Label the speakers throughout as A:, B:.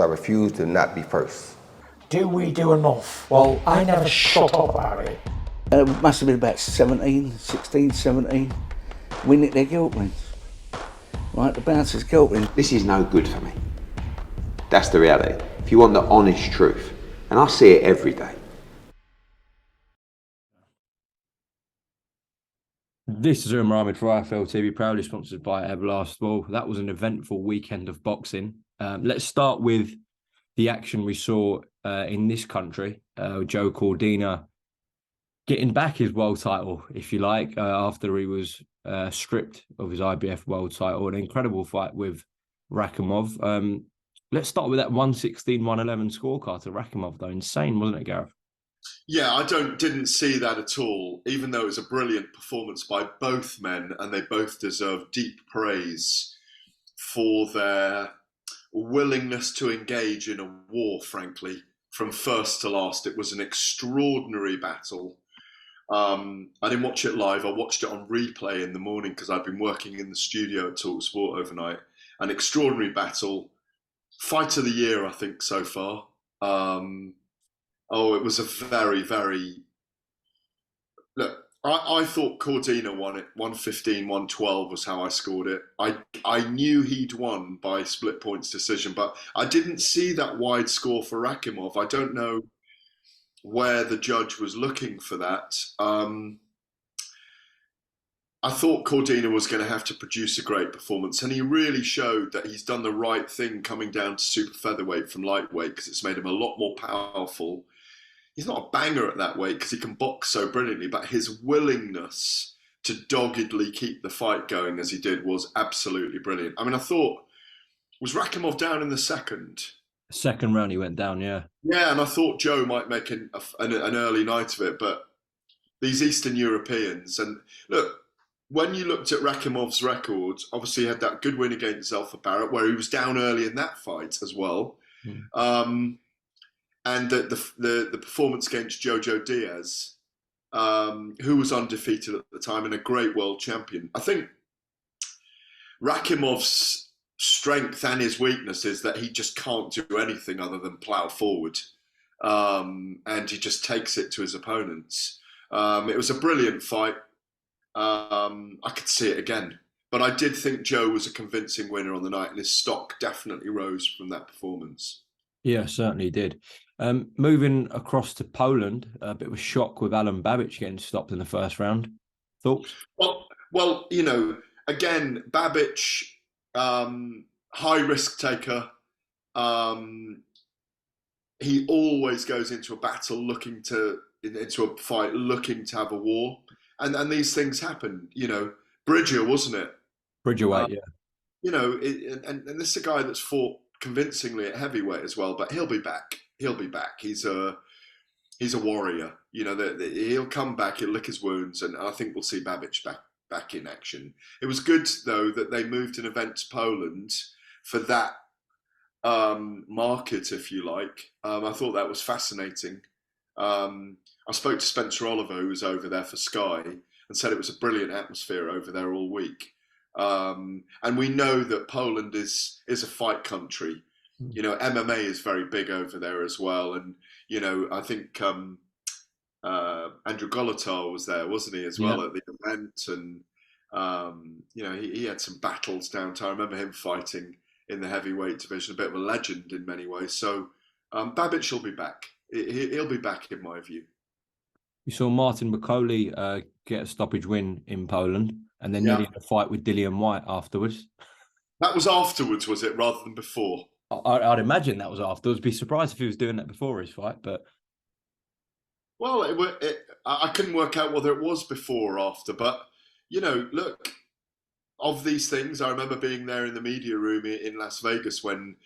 A: I refuse to not be first.
B: Do we do enough? Well, I never shut up about it.
C: It must have been about 16, 17. We nicked their guilt rings. Right, the bouncer's guilt ring.
D: This is no good for me. That's the reality. If you want the honest truth, and I see it every day.
E: This is Umar for IFL TV, proudly sponsored by Everlast. Well, that was an eventful weekend of boxing. Let's start with the action we saw in this country. Joe Cordina getting back his world title, if you like, after he was stripped of his IBF world title. An incredible fight with Rakhimov. Let's start with that 116-111 scorecard to Rakhimov, though. Insane, wasn't it, Gareth?
F: Yeah, I didn't see that at all, even though it was a brilliant performance by both men, and they both deserve deep praise for their willingness to engage in a war, frankly, from first to last. It was an extraordinary battle. I didn't watch it live. I watched it on replay in the morning because I'd been working in the studio at TalkSport overnight. An extraordinary battle. Fight of the year, I think, so far. It was a very, very... Look, I thought Cordina won it. 115-112 was how I scored it. I knew he'd won by split points decision, but I didn't see that wide score for Rakhimov. I don't know where the judge was looking for that. I thought Cordina was going to have to produce a great performance, and he really showed that he's done the right thing coming down to super featherweight from lightweight, because it's made him a lot more powerful. He's not a banger at that weight because he can box so brilliantly, but his willingness to doggedly keep the fight going as he did was absolutely brilliant. I mean, I thought, was Rakhimov down in the second?
E: Second round he went down, yeah.
F: Yeah, and I thought Joe might make an early night of it, but these Eastern Europeans, and look, when you looked at Rakhimov's record, obviously he had that good win against Zelfa Barrett, where he was down early in that fight as well. And the performance against Jojo Diaz, who was undefeated at the time and a great world champion. I think Rakhimov's strength and his weakness is that he just can't do anything other than plough forward. And he just takes it to his opponents. It was a brilliant fight. I could see it again. But I did think Joe was a convincing winner on the night, and his stock definitely rose from that performance.
E: Yeah, certainly did. Moving across to Poland, a bit of a shock with Alen Babic getting stopped in the first round. Thoughts?
F: Well, you know, again, Babic, high risk taker. He always goes into a battle into a fight looking to have a war, and these things happen. You know, Bridger, wasn't it?
E: Bridgerweight, yeah.
F: You know, and this is a guy that's fought convincingly at heavyweight as well, but he'll be back. He'll be back. He's a warrior. You know, he'll come back. He'll lick his wounds, and I think we'll see Babic back in action. It was good though that they moved an event to Poland for that market, if you like. I thought that was fascinating. I spoke to Spencer Oliver, who was over there for Sky, and said it was a brilliant atmosphere over there all week. And we know that Poland is a fight country. You know, MMA is very big over there as well. And, you know, I think Andrew Golotar was there, wasn't he, as well, at the event. And, you know, he had some battles downtown. I remember him fighting in the heavyweight division, a bit of a legend in many ways. So Babic will be back. He'll be back, in my view.
E: We saw Martin Bakole get a stoppage win in Poland, and then nearly had a fight with Dillian Whyte afterwards. That was
F: afterwards, was it, rather than before?
E: I'd imagine that was afterwards. Be surprised if he was doing that before his fight, but...
F: Well, I couldn't work out whether it was before or after, but, you know, look, of these things, I remember being there in the media room in Las Vegas when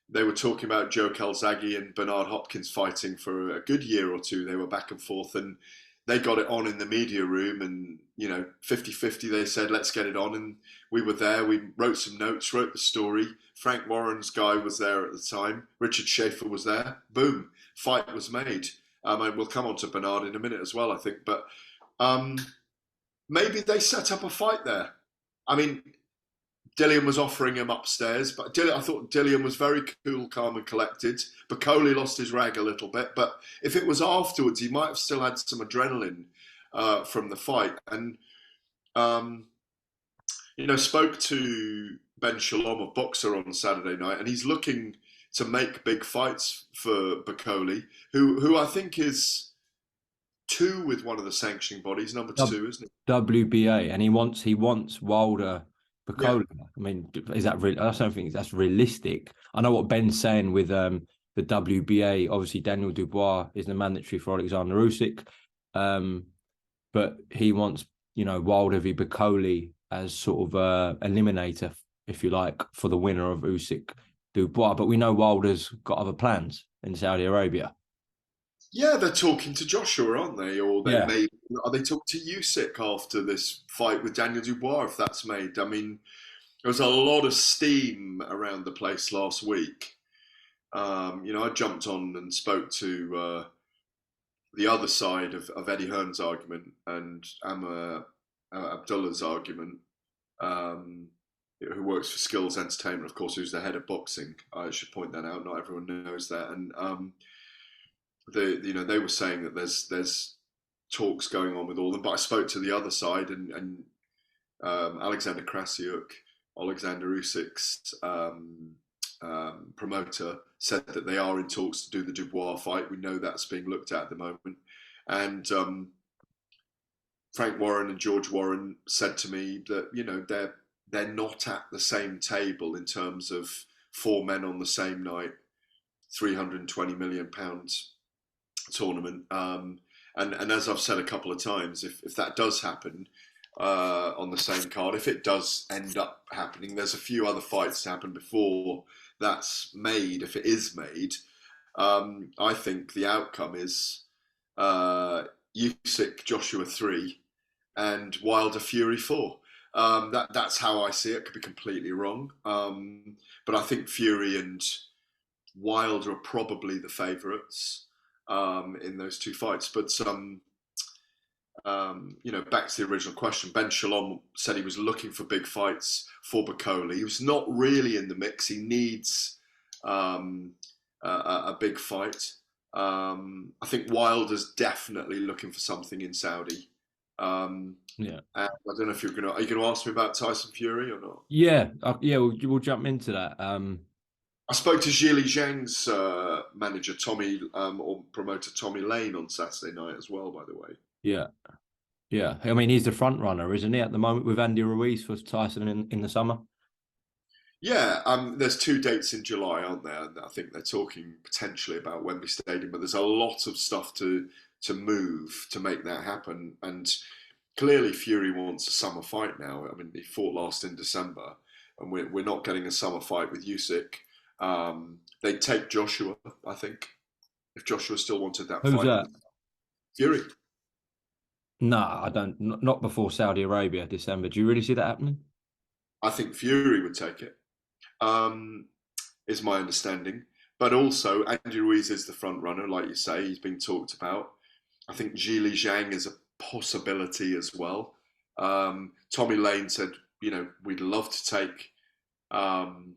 F: they were talking about Joe Calzaghe and Bernard Hopkins fighting for a good year or two. They were back and forth, and they got it on in the media room, and, you know, 50-50, they said, let's get it on. And we were there. We wrote some notes, wrote the story. Frank Warren's guy was there at the time. Richard Schaefer was there. Boom. Fight was made. And we'll come on to Bernard in a minute as well, I think. But maybe they set up a fight there. I mean, Dillian was offering him upstairs, but I thought Dillian was very cool, calm, and collected. Bakole lost his rag a little bit, but if it was afterwards, he might have still had some adrenaline from the fight. And spoke to Ben Shalom of Boxer on Saturday night, and he's looking to make big fights for Bakole, who I think is 2 with one of the sanctioning bodies, number 2, isn't it?
E: WBA, and he wants Wilder Bakole. Yeah. I mean, is that real? I don't think that's realistic. I know what Ben's saying with the WBA. Obviously, Daniel Dubois is the mandatory for Alexander Usyk, but he wants Wilder v Bakole as sort of a eliminator, if you like, for the winner of Usyk Dubois. But we know Wilder's got other plans in Saudi Arabia.
F: Yeah, they're talking to Joshua, aren't they? Or are they talking to Usyk after this fight with Daniel Dubois, if that's made? I mean, there was a lot of steam around the place last week. I jumped on and spoke to the other side of Eddie Hearn's argument and Amr Abdullah's argument, who works for Skills Entertainment, of course, who's the head of boxing. I should point that out. Not everyone knows that. And they were saying that there's talks going on with all of them. But I spoke to the other side, and Alexander Krasiuk, Alexander Usyk's promoter, said that they are in talks to do the Dubois fight. We know that's being looked at the moment. And Frank Warren and George Warren said to me that they're not at the same table in terms of 4 men on the same night, £320 million tournament. And as I've said a couple of times, if that does happen on the same card, if it does end up happening, there's a few other fights to happen before that's made. If it is made, I think the outcome is Usyk Joshua 3 and Wilder Fury 4. That's how I see it. Could be completely wrong, but I think Fury and Wilder are probably the favourites in those 2 fights. But back to the original question, Ben Shalom said he was looking for big fights for Bakole. He was not really in the mix. He needs a big fight. I think Wilder's definitely looking for something in Saudi. And I don't know if are you going to ask me about Tyson Fury or not?
E: Yeah, we'll jump into that.
F: I spoke to Zhili Zhang's manager, Tommy, or promoter Tommy Lane on Saturday night as well, by the way.
E: Yeah. I mean, he's the front runner, isn't he, at the moment with Andy Ruiz for Tyson in the summer?
F: Yeah, there's 2 dates in July, aren't there? And I think they're talking potentially about Wembley Stadium, but there's a lot of stuff to move to make that happen. And clearly Fury wants a summer fight now. I mean, he fought last in December, and we're not getting a summer fight with Usyk. They'd take Joshua, I think, if Joshua still wanted that fight.
E: Who's that?
F: Fury.
E: No, I don't. Not before Saudi Arabia, December. Do you really see that happening?
F: I think Fury would take it, is my understanding. But also, Andy Ruiz is the front runner, like you say. He's been talked about. I think Zhili Zhang is a possibility as well. Tommy Lane said, we'd love to take Zhili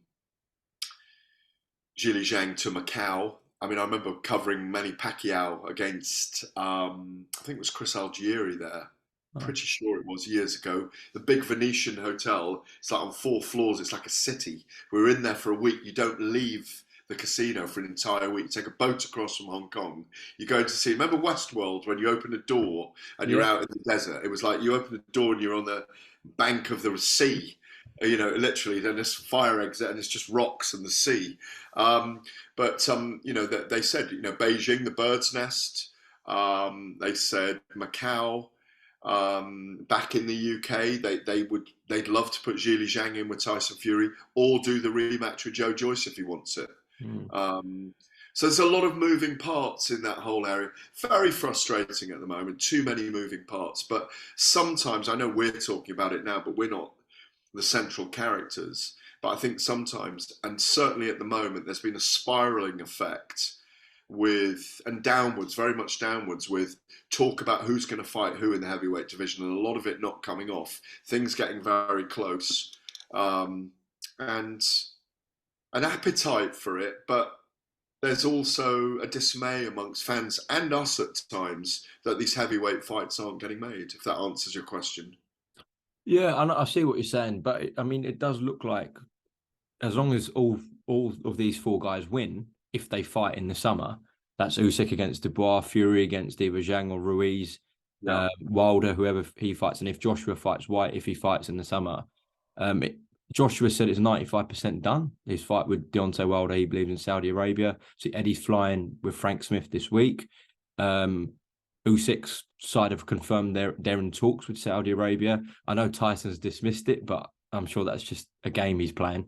F: Zhang to Macau. I mean, I remember covering Manny Pacquiao against, I think it was Chris Algieri there. Pretty sure it was years ago. The big Venetian hotel, it's like on 4 floors. It's like a city. We were in there for a week. You don't leave the casino for an entire week. You take a boat across from Hong Kong. You go to see, remember Westworld when you open a door and you're out in the desert? It was like you open the door and you're on the bank of the sea. Literally, then there's fire exit and it's just rocks and the sea. They said, Beijing, the bird's nest. They said Macau. Back in the UK, they'd love to put Zhili Zhang in with Tyson Fury, or do the rematch with Joe Joyce if he wants it. So there's a lot of moving parts in that whole area. Very frustrating at the moment. Too many moving parts. But sometimes, I know we're talking about it now, but we're not the central characters. But I think sometimes, and certainly at the moment, there's been a spiraling effect very much downwards with talk about who's going to fight who in the heavyweight division, and a lot of it not coming off. Things getting very close. and an appetite for it, but there's also a dismay amongst fans and us at times that these heavyweight fights aren't getting made, if that answers your question.
E: Yeah, I see what you're saying, but I mean, it does look like as long as all of these four guys win, if they fight in the summer, that's Usyk against Dubois, Fury against either Zhang or Ruiz, Wilder, whoever he fights, and if Joshua fights Whyte, if he fights in the summer, Joshua said it's 95% done. His fight with Deontay Wilder, he believes in Saudi Arabia. So Eddie's flying with Frank Smith this week. Usyk's side have confirmed they're in talks with Saudi Arabia. I know Tyson's dismissed it, but I'm sure that's just a game he's playing.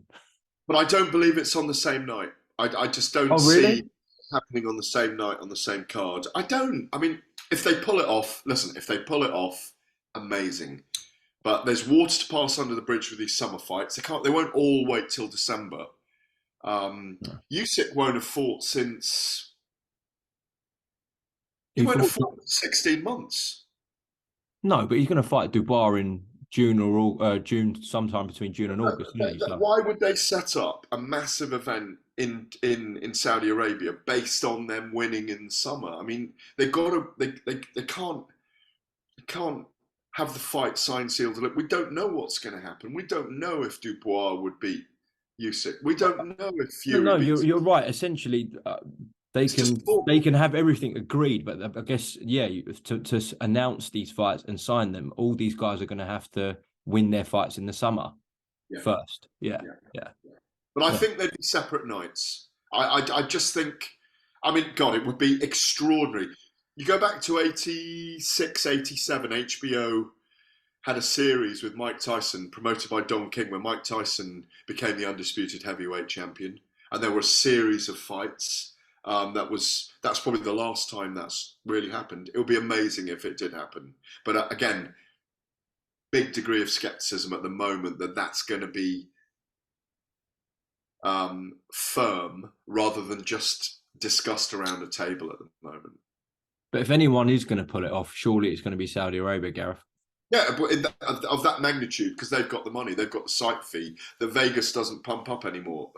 F: But I don't believe it's on the same night. I just don't
E: really?
F: see it happening on the same night, on the same card. I don't. I mean, if they pull it off, listen, if they pull it off, amazing. But there's water to pass under the bridge with these summer fights. They won't all wait till December. Usyk won't have fought since... He won't have fought for 16 months.
E: No, but he's going to fight Dubois in June or June, sometime between June and August.
F: Why would they set up a massive event in Saudi Arabia based on them winning in the summer? I mean, they can't have the fight signed, sealed. Look, we don't know what's going to happen. We don't know if Dubois would beat Usyk. We don't know if Fury.
E: No, you're right. Essentially, they can have everything agreed, but I guess to announce these fights and sign them, all these guys are going to have to win their fights in the summer first. Yeah.
F: But I think they'd be separate nights. I just think, I mean, God, it would be extraordinary. You go back to 86, 87, HBO had a series with Mike Tyson, promoted by Don King, where Mike Tyson became the undisputed heavyweight champion. And there were a series of fights. That's probably the last time that's really happened. It would be amazing if it did happen. But again, big degree of skepticism at the moment that that's going to be firm rather than just discussed around a table at the moment.
E: But if anyone is going to pull it off, surely it's going to be Saudi Arabia, Gareth.
F: Yeah, but of that magnitude, because they've got the money, they've got the site fee that Vegas doesn't stump up anymore.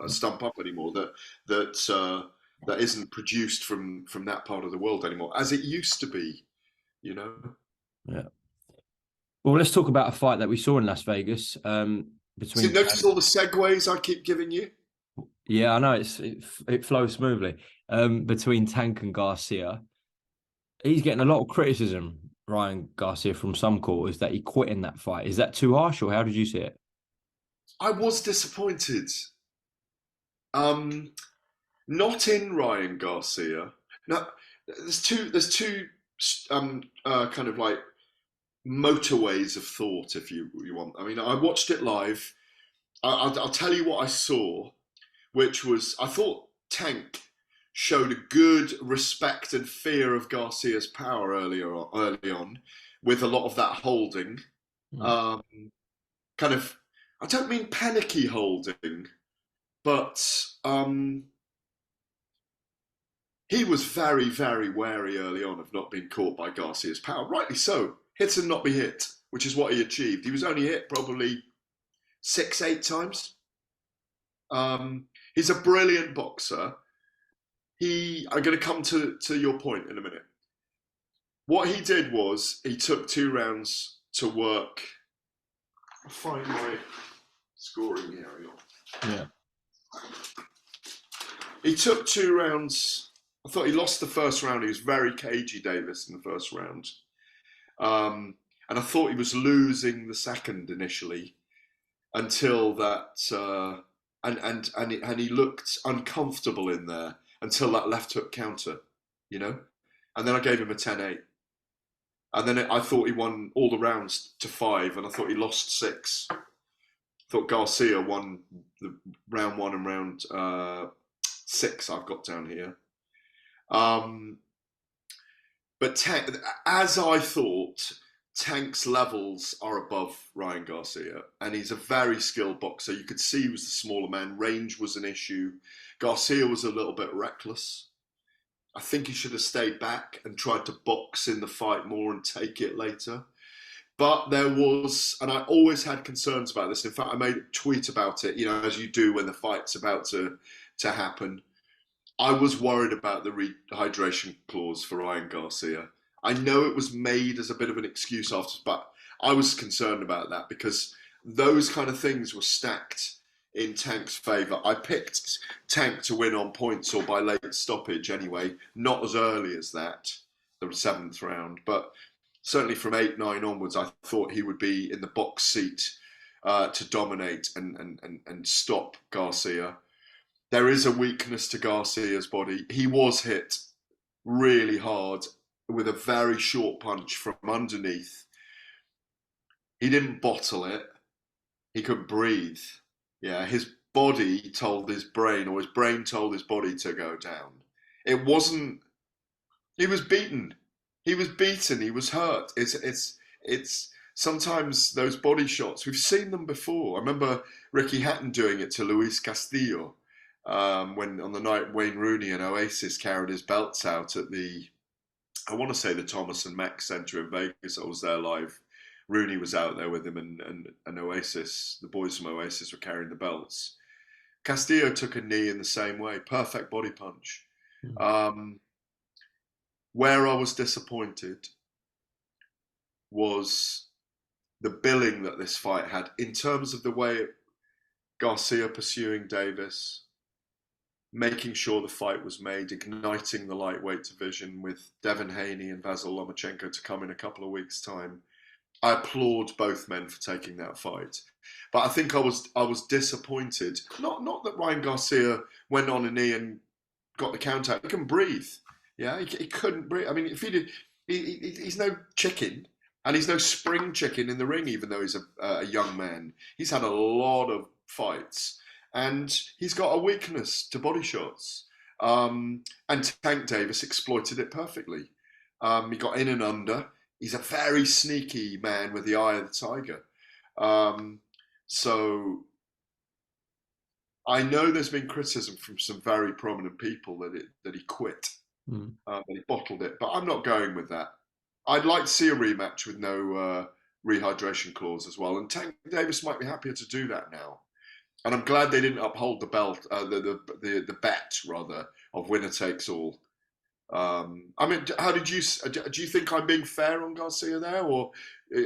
F: That isn't produced from that part of the world anymore, as it used to be. You know.
E: Yeah. Well, let's talk about a fight that we saw in Las Vegas. Between.
F: So notice all the segues I keep giving you.
E: Yeah, I know it flows smoothly. Between Tank and Garcia. He's getting a lot of criticism, Ryan Garcia, from some quarters that he quit in that fight. Is that too harsh, or how did you see it?
F: I was disappointed. Not in Ryan Garcia. No, there's two kind of like motorways of thought, if you want. I mean, I watched it live. I'll tell you what I saw, which was I thought Tank showed a good respect and fear of Garcia's power early on, with a lot of that holding. Kind of, I don't mean panicky holding, but he was very, very wary early on of not being caught by Garcia's power. Rightly so. Hit and not be hit, which is what he achieved. He was only hit probably 6-8 times. He's a brilliant boxer. I'm going to come to your point in a minute. What he did was he took 2 rounds to work. I'll find my scoring here.
E: Yeah.
F: He took 2 rounds. I thought he lost the first round. He was very cagey, Davis, in the first round. And I thought he was losing the second initially until that, and he looked uncomfortable in there until that left hook counter, you know? And then I gave him a 10-8. And then I thought he won all the rounds to 5, and I thought he lost 6. I thought Garcia won the round 1 and round 6 I've got down here. But as I thought, Tank's levels are above Ryan Garcia, and he's a very skilled boxer. You could see he was the smaller man. Range was an issue. Garcia was a little bit reckless. I think he should have stayed back and tried to box in the fight more and take it later. But there was, and I always had concerns about this. In fact, I made a tweet about it, as you do when the fight's about to happen. I was worried about the rehydration clause for Ryan Garcia. I know it was made as a bit of an excuse after, but I was concerned about that because those kind of things were stacked in Tank's favour. I picked Tank to win on points or by late stoppage anyway, not as early as that, the 7th round, but certainly from 8-9 onwards, I thought he would be in the box seat to dominate and stop Garcia. There is a weakness to Garcia's body. He was hit really hard with a very short punch from underneath. He didn't bottle it. He couldn't breathe. Yeah, his body told his brain, or his brain told his body to go down. It wasn't. He was beaten. He was beaten. He was hurt. It's sometimes those body shots. We've seen them before. I remember Ricky Hatton doing it to Luis Castillo when on the night Wayne Rooney and Oasis carried his belts out at the, I want to say the Thomas and Mack Centre in Vegas. I was there live. Rooney was out there with him, and Oasis, the boys from Oasis were carrying the belts. Castillo took a knee in the same way, perfect body punch. Where I was disappointed was the billing that this fight had in terms of the way Garcia pursuing Davis, making sure the fight was made, igniting the lightweight division with Devin Haney and Vasyl Lomachenko to come in a couple of weeks' time. I applaud both men for taking that fight, but I think I was disappointed. Not that Ryan Garcia went on a knee and got the count out. He can breathe. Yeah, he couldn't breathe. I mean, if he did, he's no chicken, and he's no spring chicken in the ring. Even though he's a young man, he's had a lot of fights, and he's got a weakness to body shots. And Tank Davis exploited it perfectly. He got in and under. He's a very sneaky man with the eye of the tiger. So I know there's been criticism from some very prominent people that he quit, that he bottled it, but I'm not going with that. I'd like to see a rematch with no rehydration clause as well, and Tank Davis might be happier to do that now. And I'm glad they didn't uphold the belt, the bet rather of winner takes all. I mean, do you think I'm being fair on Garcia there, or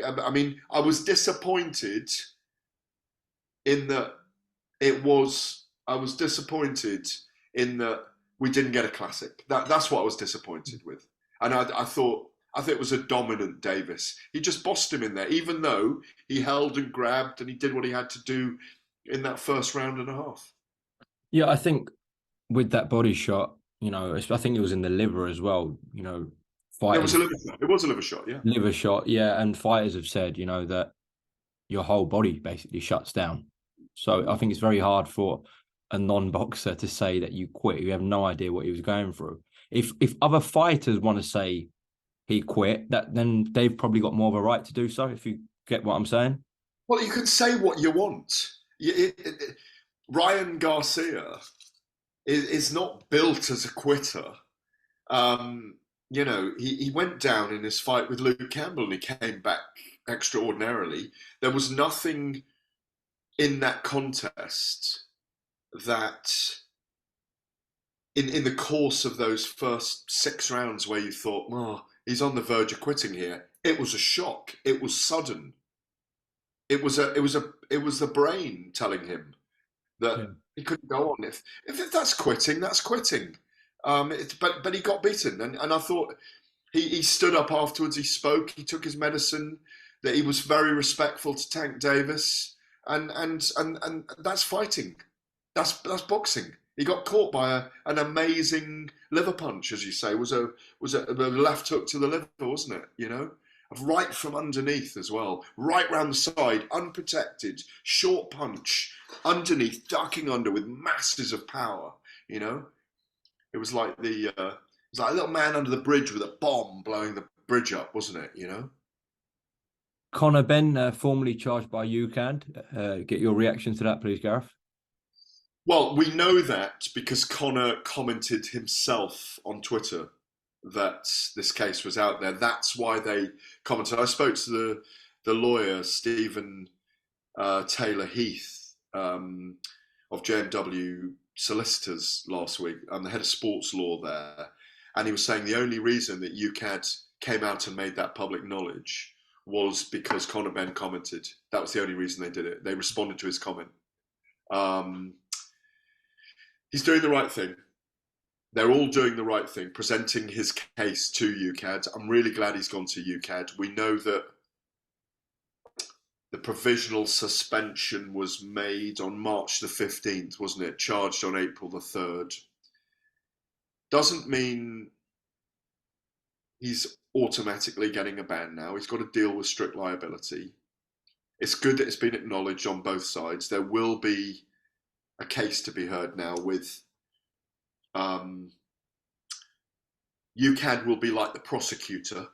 F: I mean, I was disappointed in that I was disappointed in that we didn't get a classic. That's what I was disappointed with, and I thought it was a dominant Davis. He just bossed him in there, even though he held and grabbed and he did what he had to do in that first round and a half.
E: Yeah, I think with that body shot, I think it was in the liver as well. Fighters,
F: it was a liver shot, yeah.
E: Liver shot, yeah. And fighters have said, that your whole body basically shuts down. So I think it's very hard for a non-boxer to say that you quit. You have no idea what he was going through. If other fighters want to say he quit, then they've probably got more of a right to do so, if you get what I'm saying.
F: Well, you can say what you want. Ryan Garcia is not built as a quitter. He went down in his fight with Luke Campbell and he came back extraordinarily. There was nothing in that contest that in the course of those first 6 rounds where you thought, oh, he's on the verge of quitting here. It was a shock. It was sudden. It was the brain telling him that he couldn't go on. If that's quitting, that's quitting. But he got beaten, and I thought he stood up afterwards. He spoke. He took his medicine. That he was very respectful to Tank Davis, and that's fighting. That's boxing. He got caught by an amazing liver punch, as you say. Was a left hook to the liver, wasn't it? Right from underneath as well, right round the side, unprotected, short punch, underneath, ducking under with masses of power. It was like it was like a little man under the bridge with a bomb blowing the bridge up, wasn't it?
E: Conor Benn, formerly charged by Ukad. Get your reaction to that, please, Gareth.
F: Well, we know that because Conor commented himself on Twitter that this case was out there. That's why they commented. I spoke to the lawyer, Stephen Taylor Heath, of JMW Solicitors last week, I'm the head of sports law there, and he was saying the only reason that Ukad came out and made that public knowledge was because Conor Benn commented. That was the only reason they did it. They responded to his comment. He's doing the right thing. They're all doing the right thing, presenting his case to Ukad. I'm really glad he's gone to Ukad. We know that the provisional suspension was made on March the 15th, wasn't it? Charged on April the 3rd. Doesn't mean he's automatically getting a ban now. He's got to deal with strict liability. It's good that it's been acknowledged on both sides. There will be a case to be heard now with Ukad will be like the prosecutor.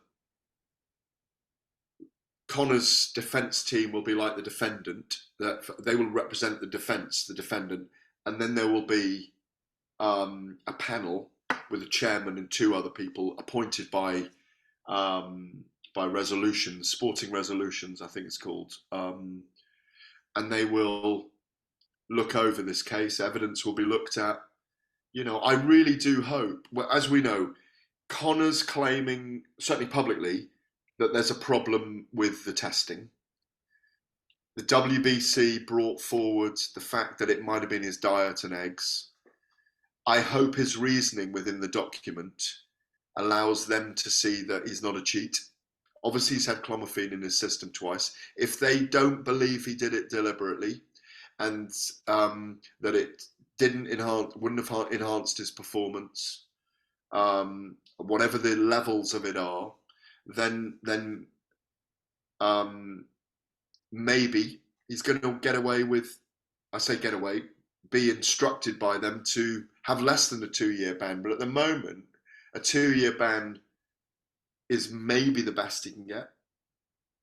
F: Conor's defence team will be like the defendant. That they will represent the defence, the defendant, and then there will be a panel with a chairman and two other people appointed by resolutions, sporting resolutions, I think it's called, and they will look over this case. Evidence will be looked at. You know, I really do hope. Well, as we know, Conor's claiming, certainly publicly, that there's a problem with the testing. The WBC brought forward the fact that it might have been his diet and eggs. I hope his reasoning within the document allows them to see that he's not a cheat. Obviously, he's had clomiphene in his system twice. If they don't believe he did it deliberately and that it wouldn't have enhanced his performance, whatever the levels of it are, then maybe he's going to get away with, I say get away, be instructed by them to have less than a 2-year ban. But at the moment, a 2-year ban is maybe the best he can get.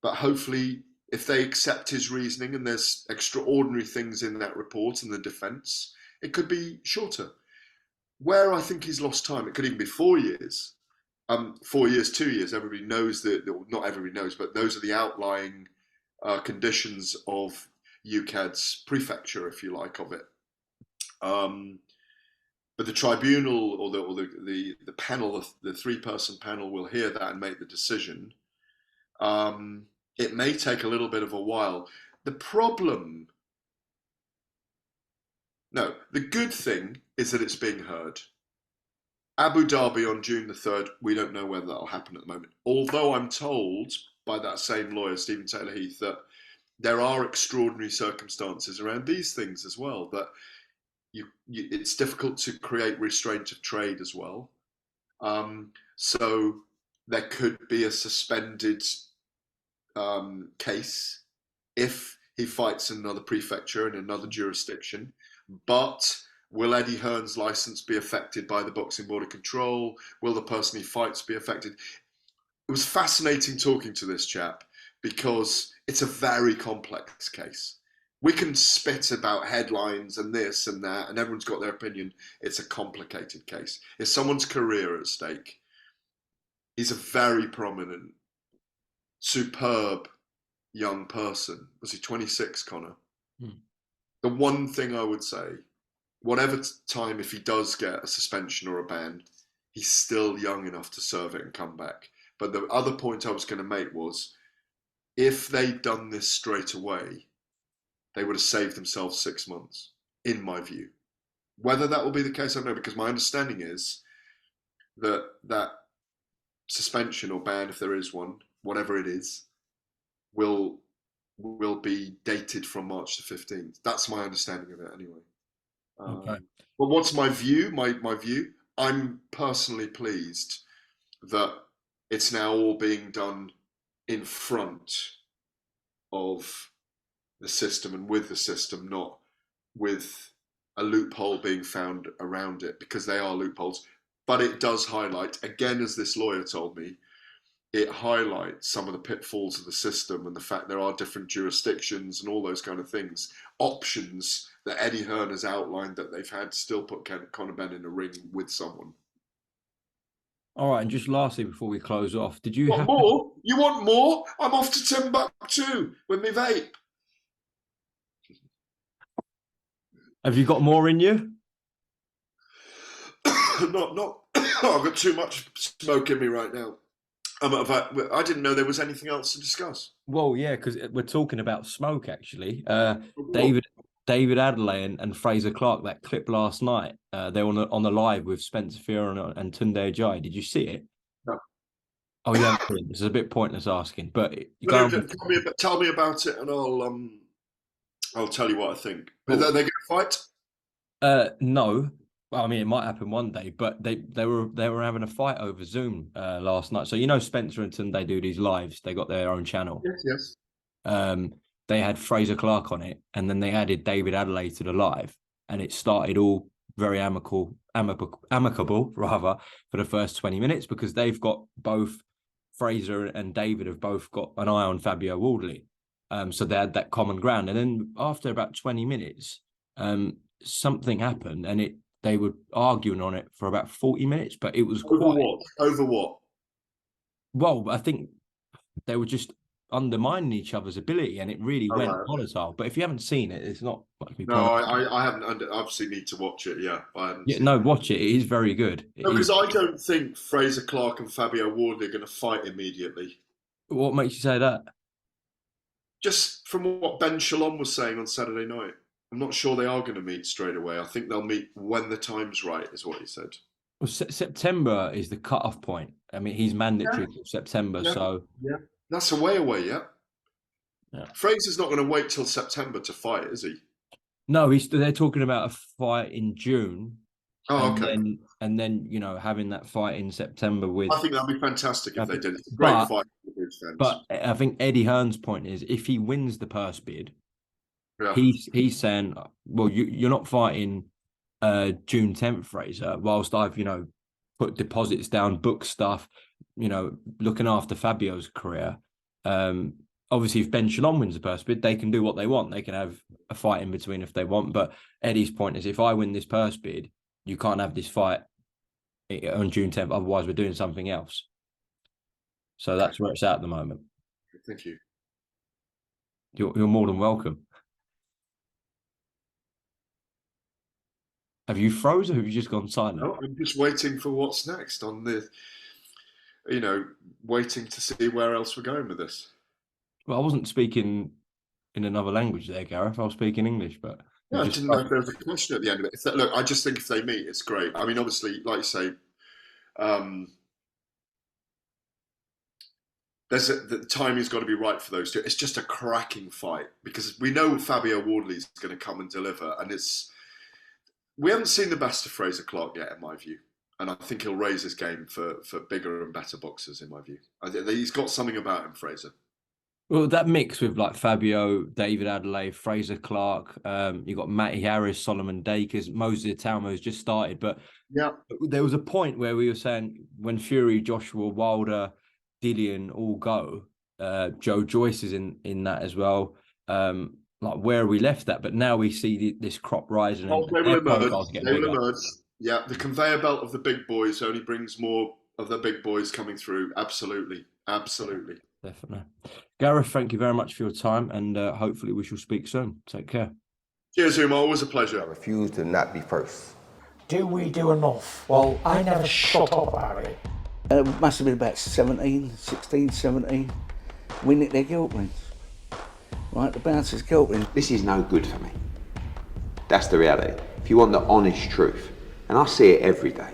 F: But hopefully, if they accept his reasoning and there's extraordinary things in that report and the defence, it could be shorter. Where I think he's lost time, it could even be 4 years. 4 years, 2 years, everybody knows that, not everybody knows, but those are the outlying conditions of Ukad's prefecture, if you like, of it. But the tribunal or the panel, the 3-person panel will hear that and make the decision. It may take a little bit of a while. The good thing is that it's being heard. Abu Dhabi on June the 3rd, we don't know whether that'll happen at the moment. Although I'm told by that same lawyer, Stephen Taylor Heath, that there are extraordinary circumstances around these things as well, that it's difficult to create restraint of trade as well. So there could be a suspended case if he fights in another prefecture in another jurisdiction. But will Eddie Hearn's license be affected by the Boxing Board of Control? Will the person he fights be affected? It was fascinating talking to this chap because it's a very complex case. We can spit about headlines and this and that, and everyone's got their opinion. It's a complicated case. It's someone's career at stake. He's a very prominent, superb young person. Was he 26, Conor? The one thing I would say, whatever time, if he does get a suspension or a ban, he's still young enough to serve it and come back. But the other point I was going to make was, if they'd done this straight away, they would have saved themselves 6 months, in my view. Whether that will be the case, I don't know, because my understanding is that that suspension or ban, if there is one, whatever it is, will be dated from March the 15th. That's my understanding of it anyway.
E: Okay.
F: But what's my view? My view? I'm personally pleased that it's now all being done in front of the system and with the system, not with a loophole being found around it, because they are loopholes. But it does highlight, again, as this lawyer told me, it highlights some of the pitfalls of the system and the fact there are different jurisdictions and all those kind of things, options that Eddie Hearn has outlined that they've had to still put Conor Benn in a ring with someone.
E: All right, and just lastly, before we close off, did you
F: Want
E: have
F: more? You want more? I'm off to Timbuktu with me vape.
E: have you got more in you?
F: not. I've got too much smoke in me right now. I didn't know there was anything else to discuss.
E: Well, yeah, because we're talking about smoke actually. David Adeleye and Fraser Clarke, that clip last night. They were on the live with Spencer Fearon and Tunde Ajayi. Did you see it?
F: No.
E: Oh yeah, this is a bit pointless asking, but
F: Tell me about it, and I'll tell you what I think. Are they going to fight?
E: No. Well, I mean, it might happen one day, but they were having a fight over Zoom last night. So you know, Spencer and Tunde do these lives. They got their own channel.
F: Yes.
E: They had Fraser Clarke on it, and then they added David Adeleye to the live, and it started all very amicable rather for the first 20 minutes because they've got both Fraser and David have both got an eye on Fabio Wardley. So they had that common ground, and then after about 20 minutes, something happened, and they were arguing on it for about 40 minutes, but it was
F: Over what?
E: Well, I think they were just undermining each other's ability, and it really went
F: Right.
E: volatile. But if you haven't seen it, it's not much.
F: No, I haven't. Obviously, need to watch it. Yeah, I haven't.
E: Yeah, no, watch it. It is very good.
F: Because I don't think Fraser Clarke and Fabio Wardley are going to fight immediately.
E: What makes you say that?
F: Just from what Ben Shalom was saying on Saturday night, I'm not sure they are going to meet straight away. I think they'll meet when the time's right, is what he said.
E: Well, September is the cut-off point. I mean, he's mandatory till September, so
F: That's a way away. Yeah.
E: Yeah.
F: Fraser's not going to wait till September to fight, is he?
E: no, they're talking about a fight in June.
F: Oh,
E: and
F: okay.
E: then having that fight in September with.
F: I think that'd be fantastic if they did. It's a great fight for the Bridge fans.
E: But I think Eddie Hearn's point is if he wins the purse bid,
F: yeah.
E: he's saying, well, you're not fighting June 10th, Fraser, whilst I've, put deposits down, book stuff, looking after Fabio's career. Obviously, if Ben Shalom wins the purse bid, they can do what they want. They can have a fight in between if they want. But Eddie's point is if I win this purse bid, you can't have this fight on June 10th. Otherwise, we're doing something else. So that's where it's at the moment.
F: Thank you.
E: You're more than welcome. Have you frozen or have you just gone silent?
F: No, I'm just waiting for what's next on the, waiting to see where else we're going with this.
E: Well, I wasn't speaking in another language there, Gareth. I was speaking English, but...
F: Yeah, I didn't know if there was a question at the end of it. Look, I just think if they meet, it's great. I mean, obviously, like you say, the timing's got to be right for those two. It's just a cracking fight because we know Fabio Wardley's going to come and deliver, and we haven't seen the best of Fraser Clarke yet, in my view, and I think he'll raise his game for bigger and better boxers, in my view. He's got something about him, Fraser.
E: Well, that mix with like Fabio, David Adeleye, Fraser Clarke, you've got Matty Harris, Solomon Dakers, Moses Talmo's just started. But
F: yeah,
E: there was a point where we were saying when Fury, Joshua, Wilder, Dillian all go, Joe Joyce is in that as well. Like where are we left at? But now we see this crop rising.
F: They will emerge. Yeah, the conveyor belt of the big boys only brings more of the big boys coming through. Absolutely.
E: Definitely. Gareth, thank you very much for your time, and hopefully we shall speak soon. Take care.
F: Cheers, Umar. Always a pleasure.
A: I refuse to not be first.
B: Do we do enough? Well, I never shut up about it.
C: It must have been about 16, 17. We nicked their guilt rings. Right, the bouncer's guilt ring.
D: This is no good for me. That's the reality. If you want the honest truth, and I see it every day,